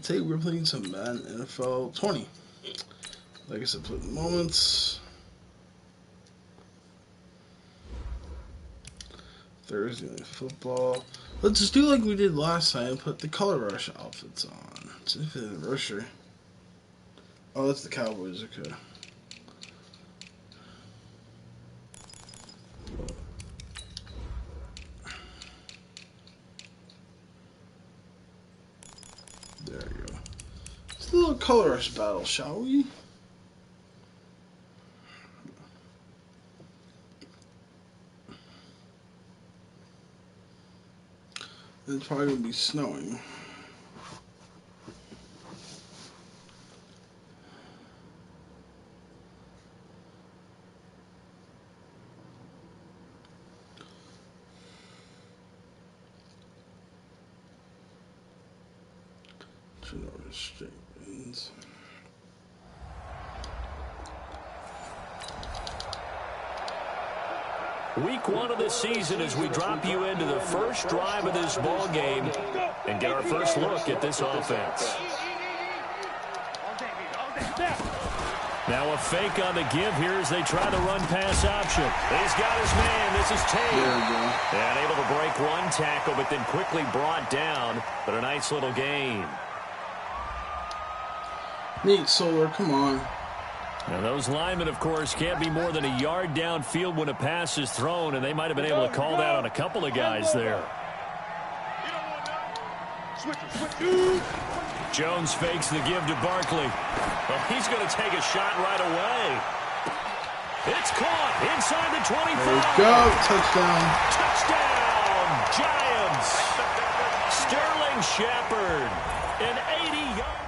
Today we're playing some Madden NFL 20. Like I said, put moments. Thursday night football. Let's just do like we did last time. Put the color rush outfits on. It's the rusher. Oh, that's the Cowboys. Okay. There we go. It's a little color rush battle, shall we? It's probably going to be snowing. Restrictions. Week 1 of the season as we drop you into the first drive of this ball game and get our first look at this offense. Now a fake on the give here as they try the run-pass option. He's got his man. This is Tate. And able to break one tackle, but then quickly brought down. But a nice little gain. Nate Solar, come on. Now those linemen, of course, can't be more than a yard downfield when a pass is thrown, and they might have been able to call that on a couple of guys there. Jones fakes the give to Barkley. Well, he's going to take a shot right away. It's caught inside the 25. There we go. Touchdown. Touchdown, Giants. Sterling Shepard, an 80-yard.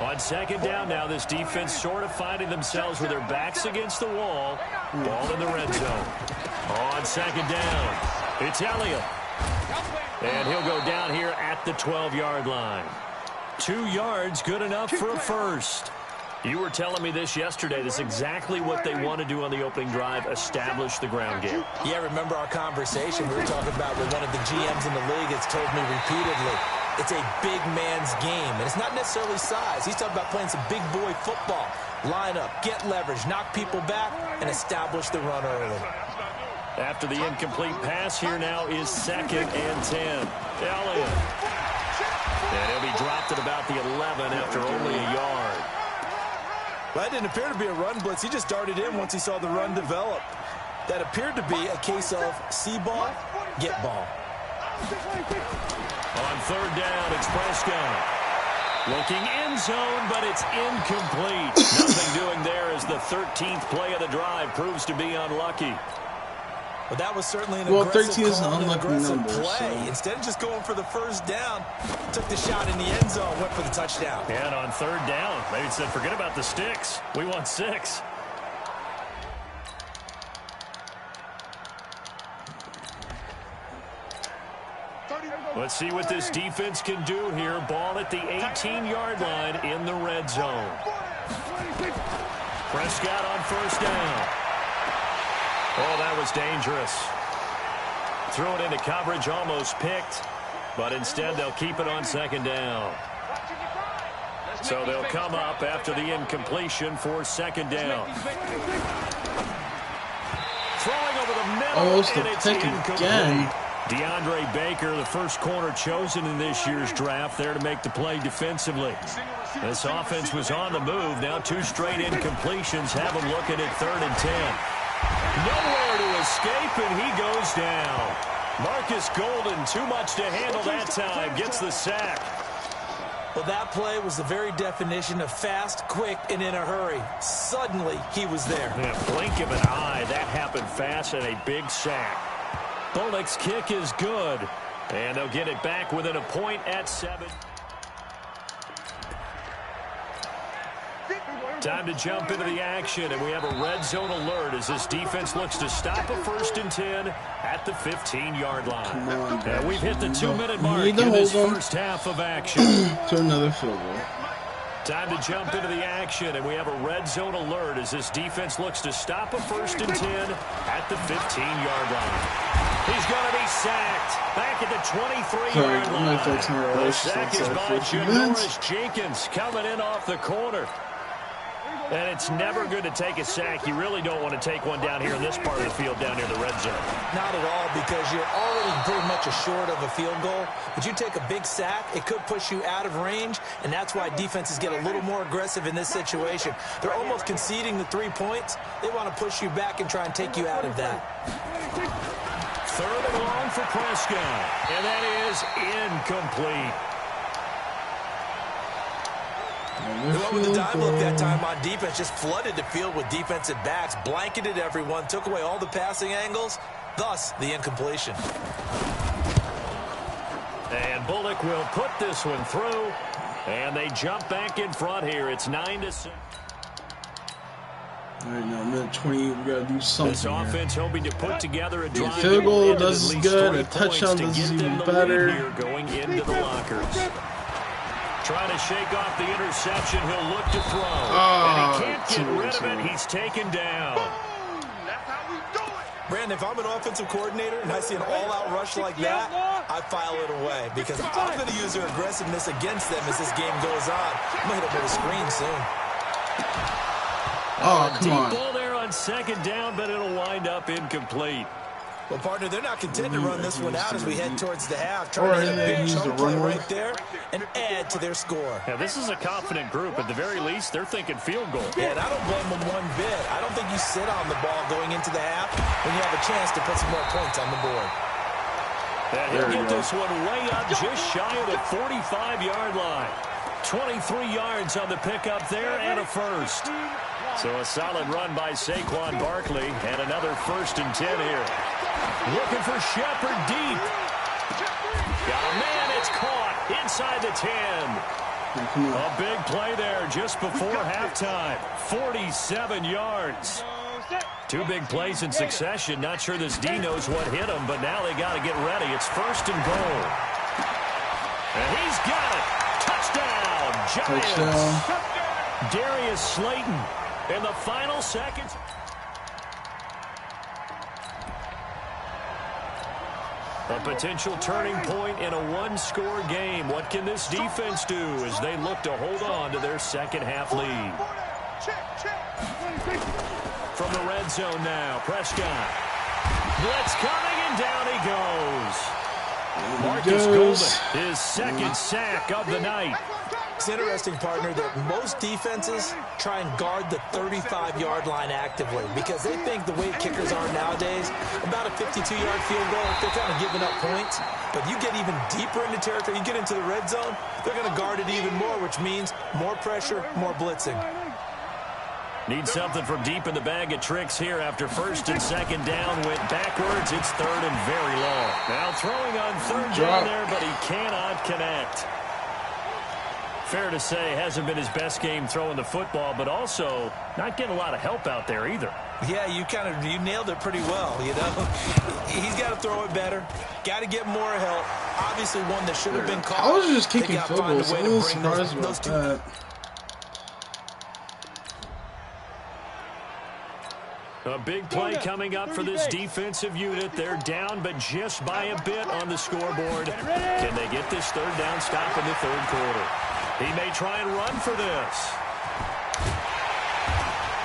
On second down now, this defense sort of finding themselves with their backs against the wall. Ball in the red zone. On second down, it's Elliott. And he'll go down here at the 12-yard line. 2 yards, good enough for a first. You were telling me this yesterday. This is exactly what they want to do on the opening drive, establish the ground game. Yeah, remember our conversation we were talking about with one of the GMs in the league has told me repeatedly. It's a big man's game, and it's not necessarily size. He's talking about playing some big boy football. Line up, get leverage, knock people back, and establish the run early. After the incomplete pass, here now is 2nd and 10. Elliott. And he'll be dropped at about the 11 after only a yard. Well, that didn't appear to be a run blitz. He just darted in once he saw the run develop. That appeared to be a case of see ball, get ball. On third down, it's Prescott. Looking end zone, but it's incomplete. Nothing doing there as the 13th play of the drive proves to be unlucky. But that was certainly an aggressive 13 is an unlucky number, play. so. Instead of just going for the first down, took the shot in the end zone, went for the touchdown. And on third down, they said, forget about the sticks. We want 6. Let's see what this defense can do here. Ball at the 18-yard line in the red zone. Prescott on first down. Oh, that was dangerous. Threw it into coverage, almost picked. But instead, they'll keep it on second down. So they'll come up after the incompletion for second down. Throwing over the middle, almost and a it's pick incomplete. again. DeAndre Baker, the first corner chosen in this year's draft, there to make the play defensively. This offense was on the move. Now 2 straight incompletions have them looking at 3rd and 10. Nowhere to escape, and he goes down. Marcus Golden, too much to handle that time, gets the sack. Well, that play was the very definition of fast, quick, and in a hurry. Suddenly, he was there. In a blink of an eye, that happened fast, and a big sack. Bullock's kick is good, and they'll get it back within a point at 7. Time to jump into the action, and we have a red zone alert as this defense looks to stop a 1st and 10 at the 15-yard line. And we've hit the 2-minute mark in this first half of action. To another field goal. Time to jump into the action, and we have a red zone alert as this defense looks to stop a 1st and 10 at the 15-yard line. He's going to be sacked back at the 23-yard line. The sack is by Janoris Jenkins coming in off the corner. And it's never good to take a sack. You really don't want to take one down here in this part of the field down near the red zone. Not at all, because you're already pretty much short of a field goal. But you take a big sack, it could push you out of range, and that's why defenses get a little more aggressive in this situation. They're almost conceding the 3 points. They want to push you back and try and take you out of that. 3rd and long for Prescott, and that is incomplete. Whoever with the dime look that time on defense just flooded the field with defensive backs, blanketed everyone, took away all the passing angles, thus the incompletion. And Bullock will put this one through, and they jump back in front here. It's 9-6. All right, now minute 20, we got to do something. This offense hoping to put together a drive. A field goal does good, a touchdown does even better. Here going into the lockers. Trying to shake off the interception. He'll look to throw. And he can't get rid of it. He's taken down. That's how we do it. Brandon, if I'm an offensive coordinator and I see an all-out rush like that, I file it away because I'm going to use their aggressiveness against them as this game goes on. I'm going to hit them with a screen soon. Oh, come on. Deep ball there on 2nd down, but it'll wind up incomplete. Well, partner, they're not content to run this one out as we head towards the half. Trying to hit a big chunk play right there and add to their score. Now, this is a confident group. At the very least, they're thinking field goal. Yeah, and I don't blame them one bit. I don't think you sit on the ball going into the half when you have a chance to put some more points on the board. And he'll get this one way up just shy of the 45-yard line. 23 yards on the pickup there and a first. So a solid run by Saquon Barkley and another 1st and 10 here. Looking for Shepard deep. Got a man, it's caught inside the 10. A big play there just before halftime. 47 yards. 2 big plays in succession. Not sure this D knows what hit him, but now they got to get ready. It's 1st and goal. And he's got it. Touchdown, Giants. Touchdown. Darius Slayton in the final seconds. A potential turning point in a one-score game. What can this defense do as they look to hold on to their second half lead? From the red zone now, Prescott. Blitz coming, and down he goes. Marcus Golden, his second sack of the night. It's interesting, partner, that most defenses try and guard the 35-yard line actively because they think the way kickers are nowadays, about a 52-yard field goal, they're kind of giving up points. But you get even deeper into territory, you get into the red zone, they're going to guard it even more, which means more pressure, more blitzing. Need something from deep in the bag of tricks here after 1st and 2nd down. Went backwards. It's 3rd and very long. Now throwing on 3rd down there, but he cannot connect. Fair to say, hasn't been his best game throwing the football, but also not getting a lot of help out there either. Yeah, you nailed it pretty well, you know. He's got to throw it better. Got to get more help. Obviously one that should have been caught. I was just kicking field goals. I was surprised about that. A big play coming up for this defensive unit. They're down, but just by a bit on the scoreboard. Can they get this 3rd down stop in the 3rd quarter? He may try and run for this.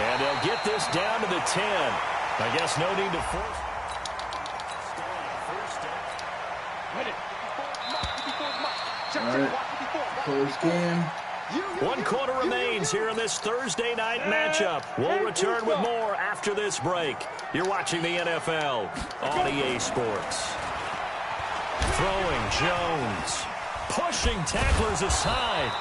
And they'll get this down to the 10. I guess no need to force. All right, close game. 1 quarter remains here in this Thursday night matchup. We'll return with more after this break. You're watching the NFL on EA Sports. Throwing Jones. Pushing tacklers aside.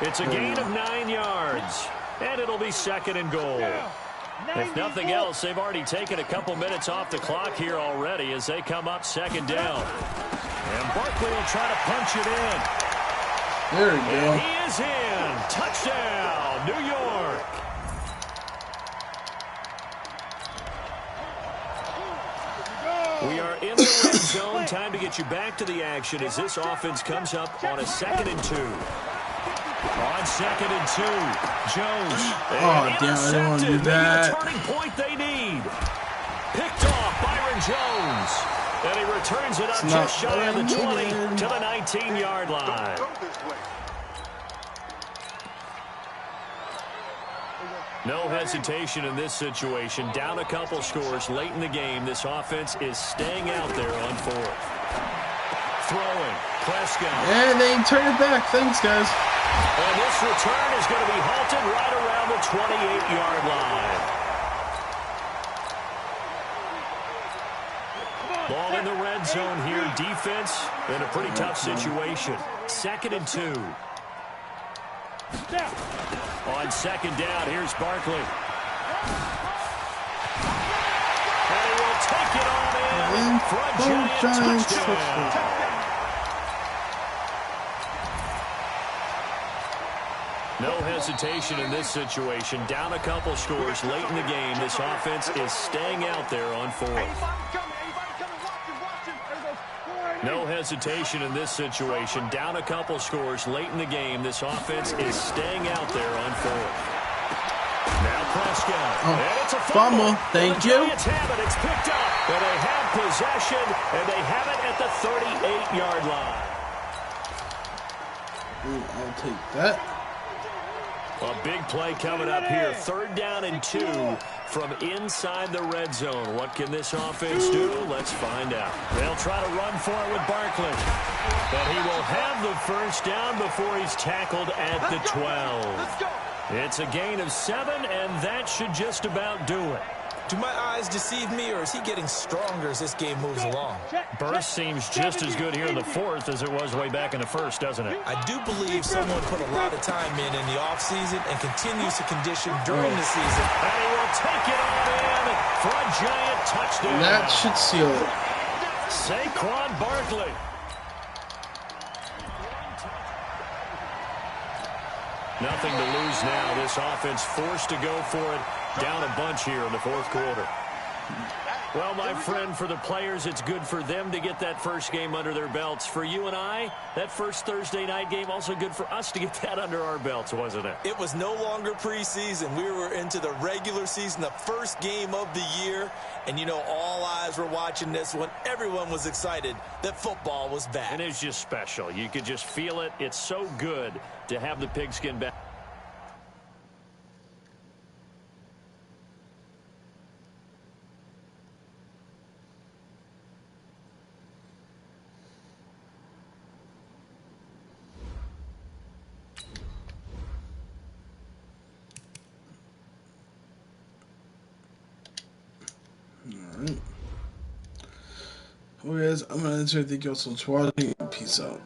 It's a gain of 9 yards. And it'll be 2nd and goal. If nothing else, they've already taken a couple minutes off the clock here already as they come up 2nd down. And Barkley will try to punch it in. There we go. And he is in. Touchdown, New York. We are in the red zone. Time to get you back to the action as this offense comes up on a 2nd and 2. On 2nd and 2, Jones. Oh, damn, I don't want to do that. Maybe the turning point they need. Picked off Byron Jones. And he returns it up just shy of the 20 to the 19-yard line. No hesitation in this situation. Down a couple scores late in the game. This offense is staying out there on 4th. Throwing. Prescott. And they turn it back. Thanks, guys. And this return is going to be halted right around the 28-yard line. Ball in the red zone here. Defense in a pretty tough situation. 2nd and 2. On 2nd down, here's Barkley. And he will take it on in for a Giant touchdown. No hesitation in this situation. Down a couple scores late in the game. This offense is staying out there on 4th. No hesitation in this situation. Down a couple scores late in the game. This offense is staying out there on 4th. Now Prescott. Oh, and it's a fumble. Thank you. Giants have it. It's picked up. And they have possession. And they have it at the 38-yard line. I'll take that. A big play coming up here. 3rd down and 2 from inside the red zone. What can this offense do? Let's find out. They'll try to run for it with Barkley. But he will have the first down before he's tackled at the 12. It's a gain of 7, and that should just about do it. Do my eyes deceive me, or is he getting stronger as this game moves along? Burst seems just as good here in the 4th as it was way back in the 1st, doesn't it? I do believe someone put a lot of time in the offseason and continues to condition during the season. And he will take it on in for a Giant touchdown. That should seal it. Saquon Barkley. Nothing to lose now. This offense forced to go for it. Down a bunch here in the 4th quarter. Well, my friend, for the players, it's good for them to get that first game under their belts. For you and I, that first Thursday night game, also good for us to get that under our belts, wasn't it? It was no longer preseason. We were into the regular season, the first game of the year. And, you know, all eyes were watching this when everyone was excited that football was back. And it's just special. You could just feel it. It's so good to have the pigskin back. Alright. Well, guys, I'm going to enter. Thank you all so much for watching. Peace out.